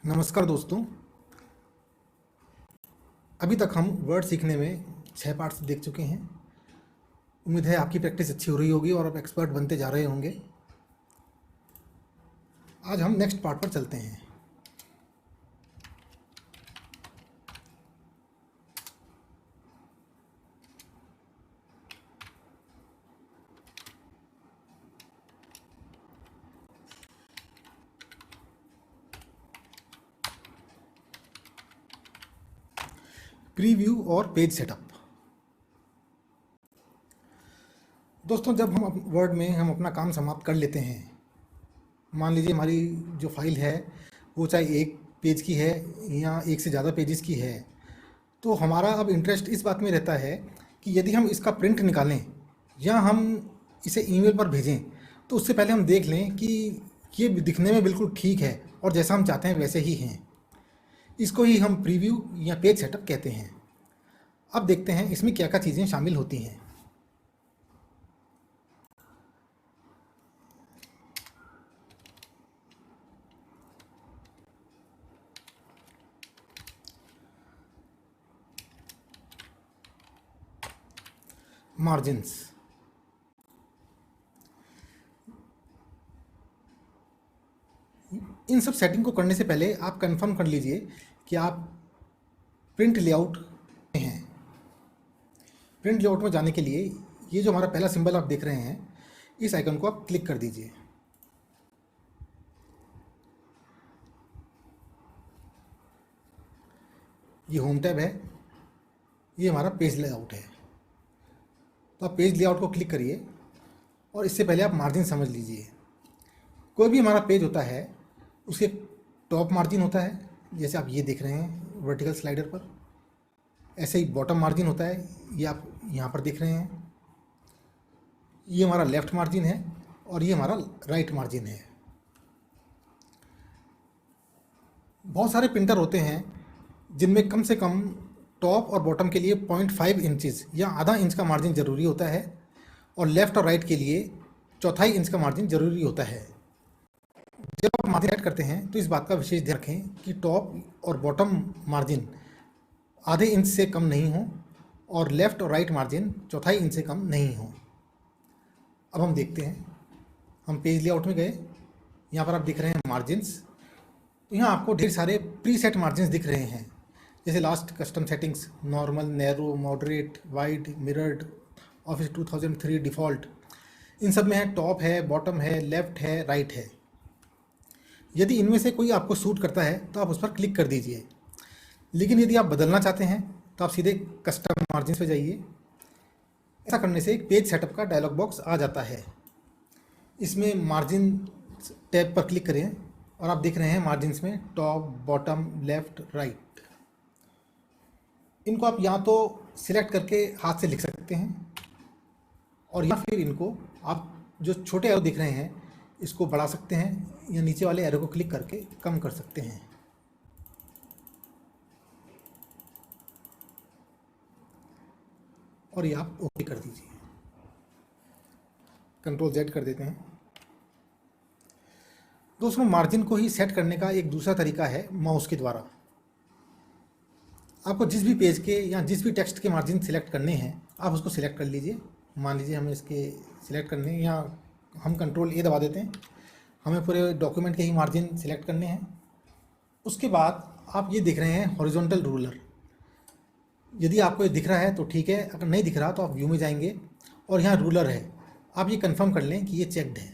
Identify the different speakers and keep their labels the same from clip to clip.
Speaker 1: नमस्कार दोस्तों। अभी तक हम वर्ड सीखने में 6 पार्ट्स देख चुके हैं। उम्मीद है आपकी प्रैक्टिस अच्छी हो रही होगी और आप एक्सपर्ट बनते जा रहे होंगे। आज हम नेक्स्ट पार्ट पर चलते हैं। प्रीव्यू और पेज सेटअप। दोस्तों, जब हम वर्ड में अपना काम समाप्त कर लेते हैं, मान लीजिए हमारी जो फाइल है वो चाहे एक पेज की है या एक से ज़्यादा पेजेस की है, तो हमारा अब इंटरेस्ट इस बात में रहता है कि यदि हम इसका प्रिंट निकालें या हम इसे ईमेल पर भेजें, तो उससे पहले हम देख लें कि ये दिखने में बिल्कुल ठीक है और जैसा हम चाहते हैं वैसे ही हैं। इसको ही हम प्रीव्यू या पेज सेटअप कहते हैं। अब देखते हैं इसमें क्या क्या चीज़ें शामिल होती हैं। मार्जिन्स। इन सब सेटिंग को करने से पहले आप कंफर्म कर लीजिए कि आप प्रिंट लेआउट में हैं। प्रिंट लेआउट में जाने के लिए ये जो हमारा पहला सिंबल आप देख रहे हैं, इस आइकन को आप क्लिक कर दीजिए। ये होम टैब है, ये हमारा पेज लेआउट है। तो आप पेज लेआउट को क्लिक करिए और इससे पहले आप मार्जिन समझ लीजिए। कोई भी हमारा पेज होता है उसके टॉप मार्जिन होता है, जैसे आप ये देख रहे हैं वर्टिकल स्लाइडर पर। ऐसे ही बॉटम मार्जिन होता है, ये आप यहाँ पर देख रहे हैं। ये हमारा लेफ़्ट मार्जिन है और ये हमारा राइट मार्जिन है। बहुत सारे प्रिंटर होते हैं जिनमें कम से कम टॉप और बॉटम के लिए 0.5 इंचेस या आधा इंच का मार्जिन ज़रूरी होता है, और लेफ़्ट और राइट के लिए चौथाई इंच का मार्जिन ज़रूरी होता है। जब आप मार्जिन ऐड करते हैं तो इस बात का विशेष ध्यान रखें कि टॉप और बॉटम मार्जिन आधे इंच से कम नहीं हो और लेफ़्ट और राइट मार्जिन चौथाई इंच से कम नहीं हो। अब हम देखते हैं, हम पेज लेआउट में गए, यहाँ पर आप दिख रहे हैं मार्जिन्स। तो यहाँ आपको ढेर सारे प्रीसेट मार्जिन्स दिख रहे हैं, जैसे last custom settings, normal, narrow, moderate, wide, mirrored, office 2003 default. इन सब में है टॉप है, बॉटम है, लेफ़्ट है, राइट है। यदि इनमें से कोई आपको सूट करता है तो आप उस पर क्लिक कर दीजिए, लेकिन यदि आप बदलना चाहते हैं तो आप सीधे कस्टम मार्जिन्स पे जाइए। ऐसा करने से एक पेज सेटअप का डायलॉग बॉक्स आ जाता है। इसमें मार्जिन टैब पर क्लिक करें और आप देख रहे हैं मार्जिन्स में टॉप, बॉटम, लेफ़्ट, राइट। इनको आप या तो सिलेक्ट करके हाथ से लिख सकते हैं, और या फिर इनको आप जो छोटे एरो दिख रहे हैं इसको बढ़ा सकते हैं या नीचे वाले एरो को क्लिक करके कम कर सकते हैं। और ये आप ओके कर दीजिए। कंट्रोल Z कर देते हैं। दोस्तों, मार्जिन को ही सेट करने का एक दूसरा तरीका है माउस के द्वारा। आपको जिस भी पेज के या जिस भी टेक्स्ट के मार्जिन सिलेक्ट करने हैं, आप उसको सिलेक्ट कर लीजिए। मान लीजिए हमें इसके सिलेक्ट करने हैं, या हम कंट्रोल A दबा देते हैं, हमें पूरे डॉक्यूमेंट के ही मार्जिन सिलेक्ट करने हैं। उसके बाद आप ये देख रहे हैं हॉरिजॉन्टल रूलर। यदि आपको ये दिख रहा है तो ठीक है, अगर नहीं दिख रहा तो आप व्यू में जाएंगे और यहाँ रूलर है, आप ये कंफर्म कर लें कि ये चेक्ड है।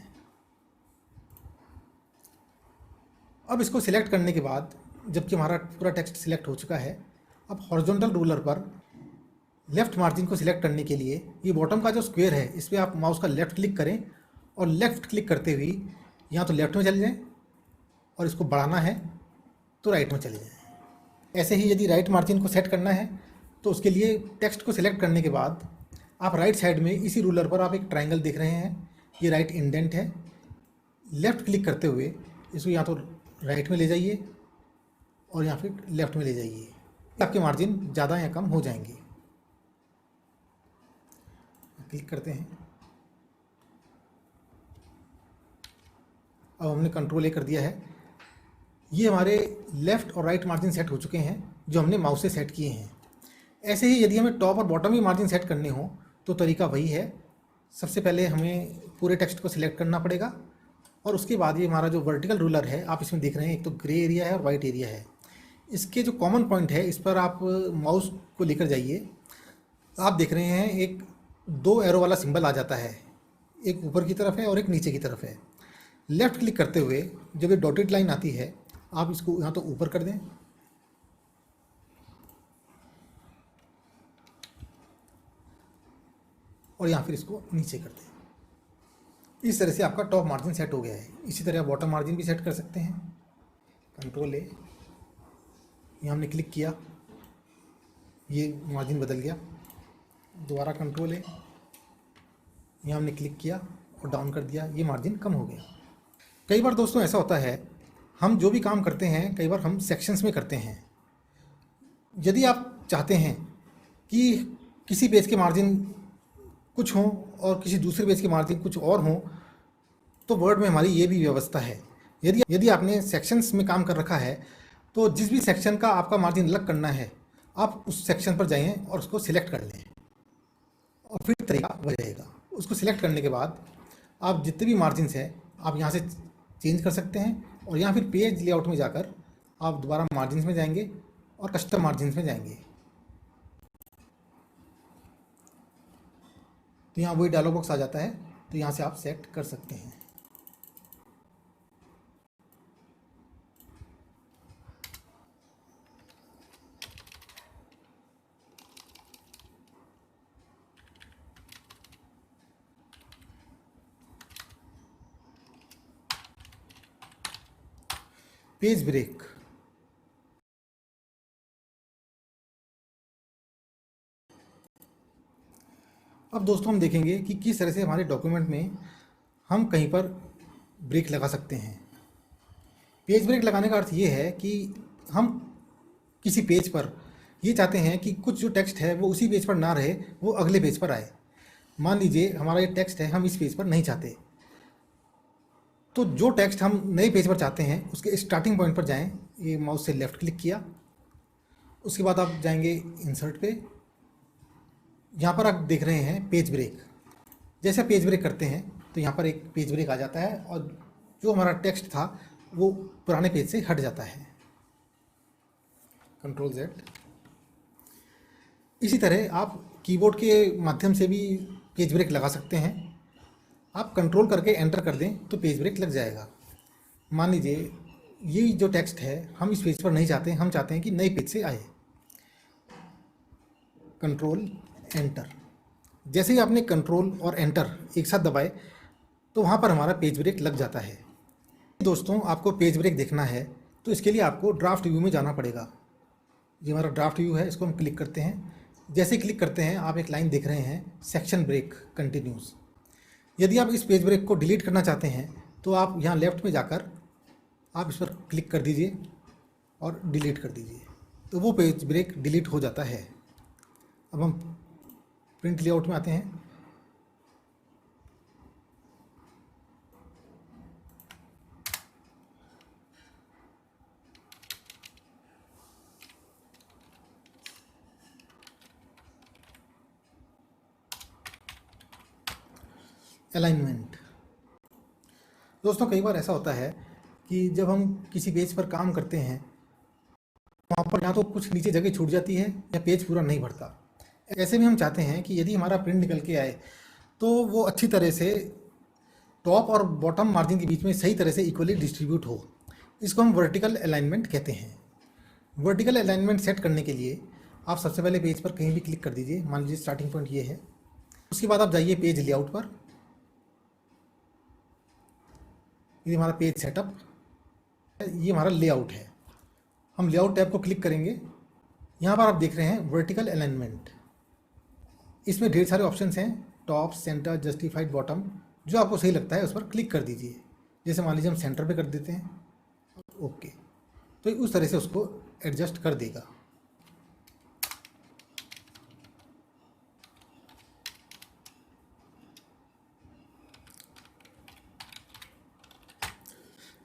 Speaker 1: अब इसको सिलेक्ट करने के बाद, जबकि हमारा पूरा टेक्स्ट सिलेक्ट हो चुका है, अब हॉरिजॉन्टल रूलर पर लेफ़्ट मार्जिन को सिलेक्ट करने के लिए ये बॉटम का जो स्क्वायर है इस पर आप माउस का लेफ़्ट क्लिक करें, और लेफ़्ट क्लिक करते हुए या तो लेफ़्ट में चले जाएं, और इसको बढ़ाना है तो राइट में चले जाएं। ऐसे ही यदि राइट मार्जिन को सेट करना है तो उसके लिए टेक्स्ट को सिलेक्ट करने के बाद आप राइट साइड में इसी रूलर पर आप एक ट्रायंगल देख रहे हैं, ये राइट इंडेंट है। लेफ़्ट क्लिक करते हुए इसको या तो राइट में ले जाइए और या फिर लेफ़्ट में ले जाइए, आपके मार्जिन ज़्यादा या कम हो जाएंगे। क्लिक करते हैं। अब हमने कंट्रोल A कर दिया है। ये हमारे लेफ़्ट और राइट मार्जिन सेट हो चुके हैं जो हमने माउस से सेट किए हैं। ऐसे ही यदि हमें टॉप और बॉटम भी मार्जिन सेट करने हो तो तरीका वही है। सबसे पहले हमें पूरे टेक्स्ट को सिलेक्ट करना पड़ेगा और उसके बाद ये हमारा जो वर्टिकल रूलर है, आप इसमें देख रहे हैं, एक तो ग्रे एरिया है और वाइट एरिया है। इसके जो कॉमन पॉइंट है, इस पर आप माउस को लेकर जाइए। आप देख रहे हैं एक 2 एरो वाला सिंबल आ जाता है, एक ऊपर की तरफ है और एक नीचे की तरफ है। लेफ़्ट क्लिक करते हुए जब ये डॉटेड लाइन आती है, आप इसको यहाँ तो ऊपर कर दें और यहाँ फिर इसको नीचे कर दें। इस तरह से आपका टॉप मार्जिन सेट हो गया है। इसी तरह आप बॉटम मार्जिन भी सेट कर सकते हैं। कंट्रोल ए, यहाँ हमने क्लिक किया, ये मार्जिन बदल गया। दोबारा कंट्रोल ए, यहाँ हमने क्लिक किया और डाउन कर दिया, ये मार्जिन कम हो गया। कई बार दोस्तों ऐसा होता है, हम जो भी काम करते हैं कई बार हम सेक्शंस में करते हैं। यदि आप चाहते हैं कि किसी पेज के मार्जिन कुछ हों और किसी दूसरे पेज के मार्जिन कुछ और हों, तो वर्ड में हमारी ये भी व्यवस्था है। यदि आपने सेक्शंस में काम कर रखा है तो जिस भी सेक्शन का आपका मार्जिन अलग करना है, आप उस सेक्शन पर जाइए और उसको सिलेक्ट कर लें और फिर तरीका वह रहेगा। उसको सिलेक्ट करने के बाद आप जितने भी मार्जिन्स हैं आप यहाँ से चेंज कर सकते हैं और यहाँ फिर पेज लेआउट में जाकर आप दोबारा मार्जिन्स में जाएंगे और कस्टम मार्जिन्स में जाएंगे, तो यहाँ वही डायलॉग बॉक्स आ जाता है, तो यहाँ से आप सेट कर सकते हैं। पेज ब्रेक, अब दोस्तों हम देखेंगे कि किस तरह से हमारे डॉक्यूमेंट में हम कहीं पर ब्रेक लगा सकते हैं। पेज ब्रेक लगाने का अर्थ ये है कि हम किसी पेज पर ये चाहते हैं कि कुछ जो टेक्स्ट है वो उसी पेज पर ना रहे, वो अगले पेज पर आए। मान लीजिए हमारा ये टेक्स्ट है, हम इस पेज पर नहीं चाहते, तो जो टेक्स्ट हम नए पेज पर चाहते हैं उसके स्टार्टिंग पॉइंट पर जाएं। ये माउस से लेफ़्ट क्लिक किया, उसके बाद आप जाएंगे इंसर्ट पे। यहाँ पर आप देख रहे हैं पेज ब्रेक। जैसे पेज ब्रेक करते हैं तो यहाँ पर एक पेज ब्रेक आ जाता है और जो हमारा टेक्स्ट था वो पुराने पेज से हट जाता है। Control Z। इसी तरह आप कीबोर्ड के माध्यम से भी पेज ब्रेक लगा सकते हैं। आप कंट्रोल करके एंटर कर दें तो पेज ब्रेक लग जाएगा। मान लीजिए ये जो टेक्स्ट है हम इस पेज पर नहीं चाहते, हम चाहते हैं कि नए पेज से आए। कंट्रोल एंटर, जैसे ही आपने कंट्रोल और एंटर एक साथ दबाए तो वहाँ पर हमारा पेज ब्रेक लग जाता है। दोस्तों आपको पेज ब्रेक देखना है तो इसके लिए आपको ड्राफ्ट व्यू में जाना पड़ेगा। ये हमारा ड्राफ्ट व्यू है, इसको हम क्लिक करते हैं। जैसे क्लिक करते हैं आप एक लाइन देख रहे हैं, सेक्शन ब्रेक कंटिन्यूस। यदि आप इस पेज ब्रेक को डिलीट करना चाहते हैं तो आप यहाँ लेफ़्ट में जाकर आप इस पर क्लिक कर दीजिए और डिलीट कर दीजिए, तो वो पेज ब्रेक डिलीट हो जाता है। अब हम प्रिंट लेआउट में आते हैं। अलाइनमेंट, दोस्तों कई बार ऐसा होता है कि जब हम किसी पेज पर काम करते हैं वहाँ पर या तो कुछ नीचे जगह छूट जाती है या पेज पूरा नहीं भरता। ऐसे में हम चाहते हैं कि यदि हमारा प्रिंट निकल के आए तो वो अच्छी तरह से टॉप और बॉटम मार्जिन के बीच में सही तरह से इक्वली डिस्ट्रीब्यूट हो। इसको हम वर्टिकल अलाइनमेंट कहते हैं। वर्टिकल अलाइनमेंट सेट करने के लिए आप सबसे पहले पेज पर कहीं भी क्लिक कर दीजिए। मान लीजिए स्टार्टिंग पॉइंट ये है, उसके बाद आप जाइए पेज लेआउट पर। ये हमारा पेज सेटअप, ये हमारा लेआउट है। हम लेआउट टैब को क्लिक करेंगे। यहाँ पर आप देख रहे हैं वर्टिकल अलाइनमेंट। इसमें ढेर सारे ऑप्शंस हैं, टॉप, सेंटर, जस्टिफाइड, बॉटम। जो आपको सही लगता है उस पर क्लिक कर दीजिए। जैसे मान लीजिए हम सेंटर पे कर देते हैं, ओके, तो उस तरह से उसको एडजस्ट कर देगा।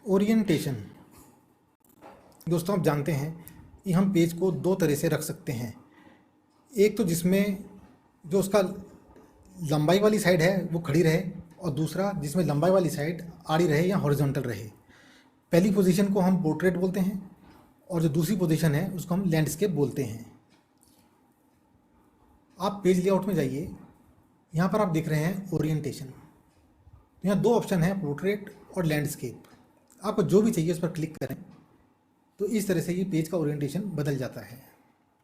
Speaker 1: ओरिएंटेशन, दोस्तों आप जानते हैं कि हम पेज को दो तरह से रख सकते हैं। एक तो जिसमें जो उसका लंबाई वाली साइड है वो खड़ी रहे, और दूसरा जिसमें लंबाई वाली साइड आड़ी रहे या हॉरिजॉन्टल रहे। पहली पोजीशन को हम पोर्ट्रेट बोलते हैं और जो दूसरी पोजीशन है उसको हम लैंडस्केप बोलते हैं। आप पेज लेआउट में जाइए, यहाँ पर आप देख रहे हैं ओरिएंटेशन। यहाँ दो ऑप्शन है, पोर्ट्रेट और लैंडस्केप। आपको जो भी चाहिए उस पर क्लिक करें तो इस तरह से ये पेज का ओरिएंटेशन बदल जाता है।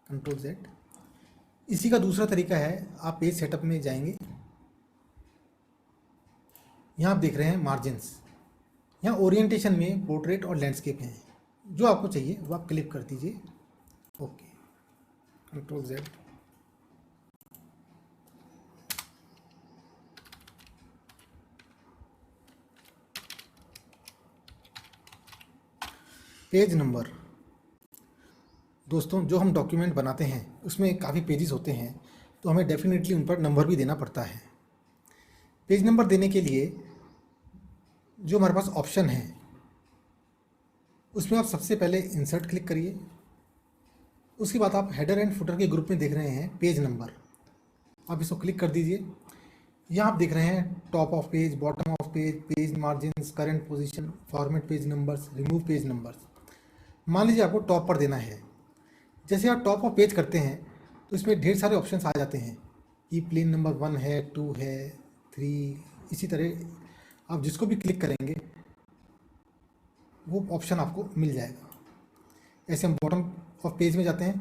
Speaker 1: Control Z। इसी का दूसरा तरीका है, आप पेज सेटअप में जाएंगे, यहाँ आप देख रहे हैं मार्जिन्स। यहाँ ओरिएंटेशन में पोर्ट्रेट और लैंडस्केप हैं, जो आपको चाहिए वो आप क्लिक कर दीजिए। Okay, control Z। Page number. दोस्तों जो हम डॉक्यूमेंट बनाते हैं उसमें काफ़ी पेजेस होते हैं, तो हमें डेफिनेटली उन पर नंबर भी देना पड़ता है। पेज नंबर देने के लिए जो हमारे पास ऑप्शन है उसमें आप सबसे पहले इंसर्ट क्लिक करिए। उसके बाद आप हेडर एंड फुटर के ग्रुप में देख रहे हैं पेज नंबर, आप इसको क्लिक कर दीजिए। यहाँ आप देख रहे हैं top of page, bottom of page, page margins, current position, format page numbers, remove page numbers. मान लीजिए आपको टॉप पर देना है। जैसे आप टॉप ऑफ पेज करते हैं तो इसमें ढेर सारे ऑप्शंस आ जाते हैं कि प्लेन नंबर 1 है, 2 है, 3, इसी तरह आप जिसको भी क्लिक करेंगे वो ऑप्शन आपको मिल जाएगा। ऐसे हम बॉटम ऑफ पेज में जाते हैं,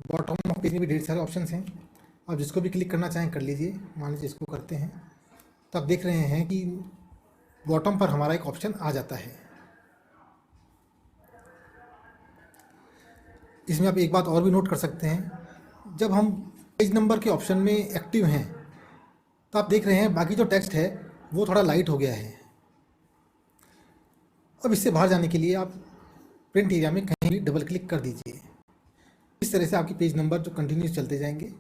Speaker 1: बॉटम ऑफ पेज में भी ढेर सारे ऑप्शंस हैं, आप जिसको भी क्लिक करना चाहें कर लीजिए। मान लीजिए इसको करते हैं तो आप देख रहे हैं कि बॉटम पर हमारा एक ऑप्शन आ जाता है। इसमें आप एक बात और भी नोट कर सकते हैं, जब हम पेज नंबर के ऑप्शन में एक्टिव हैं तो आप देख रहे हैं बाकी जो टेक्स्ट है वो थोड़ा लाइट हो गया है। अब इससे बाहर जाने के लिए आप प्रिंट एरिया में कहीं भी डबल क्लिक कर दीजिए। इस तरह से आपके पेज नंबर जो कंटिन्यूस चलते जाएंगे।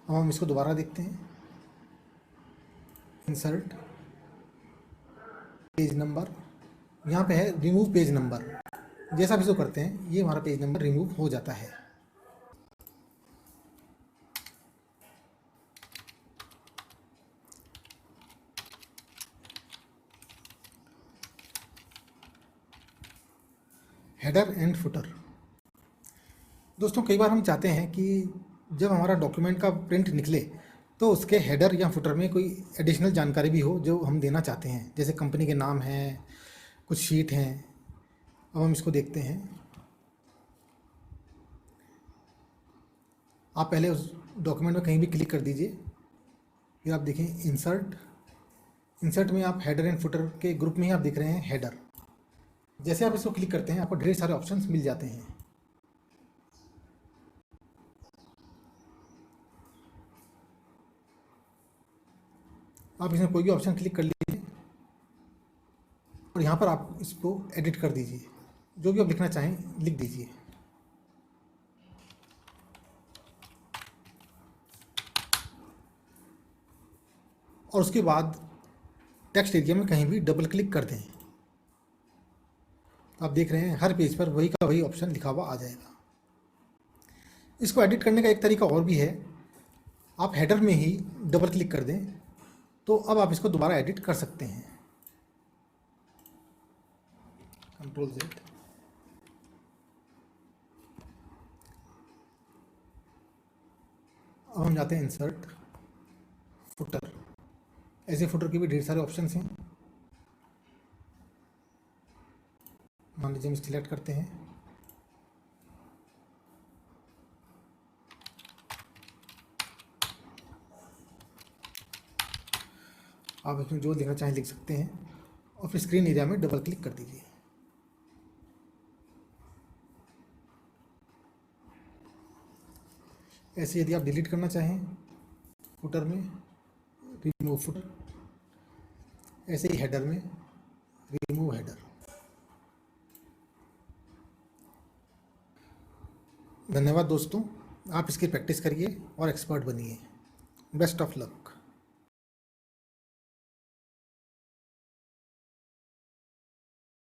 Speaker 1: अब हम इसको दोबारा देखते हैं, इंसर्ट पेज नंबर, यहाँ पे है रिमूव पेज नंबर। जैसा आप इसको करते हैं ये हमारा पेज नंबर रिमूव हो जाता है। Header and footer. दोस्तों कई बार हम चाहते हैं कि जब हमारा डॉक्यूमेंट का प्रिंट निकले तो उसके हेडर या फुटर में कोई एडिशनल जानकारी भी हो जो हम देना चाहते हैं, जैसे कंपनी के नाम हैं, कुछ शीट हैं। अब हम इसको देखते हैं। आप पहले उस डॉक्यूमेंट में कहीं भी क्लिक कर दीजिए, फिर आप देखें इंसर्ट। इंसर्ट में आप हेडर एंड फुटर के ग्रुप में ही आप देख रहे हैं हेडर। जैसे आप इसको क्लिक करते हैं आपको ढेर सारे ऑप्शंस मिल जाते हैं। आप इसमें कोई भी ऑप्शन क्लिक कर लीजिए और यहाँ पर आप इसको एडिट कर दीजिए, जो भी आप लिखना चाहें लिख दीजिए। और उसके बाद टेक्स्ट एरिया में कहीं भी डबल क्लिक कर दें। आप देख रहे हैं हर पेज पर वही का वही ऑप्शन लिखा हुआ आ जाएगा। इसको एडिट करने का एक तरीका और भी है, आप हेडर में ही डबल क्लिक कर दें तो अब आप इसको दोबारा एडिट कर सकते हैं। Control Z। अब हम जाते हैं इंसर्ट फुटर। ऐसे फुटर के भी ढेर सारे ऑप्शंस हैं। मान लीजिए हम सिलेक्ट करते हैं, आप इसमें जो लिखना चाहें लिख सकते हैं और फिर स्क्रीन एरिया में डबल क्लिक कर दीजिए। ऐसे यदि आप डिलीट करना चाहें फुटर में रिमूव फुटर, ऐसे ही हेडर में रिमूव हेडर। धन्यवाद दोस्तों, आप इसकी प्रैक्टिस करिए और एक्सपर्ट बनिए। Best of luck.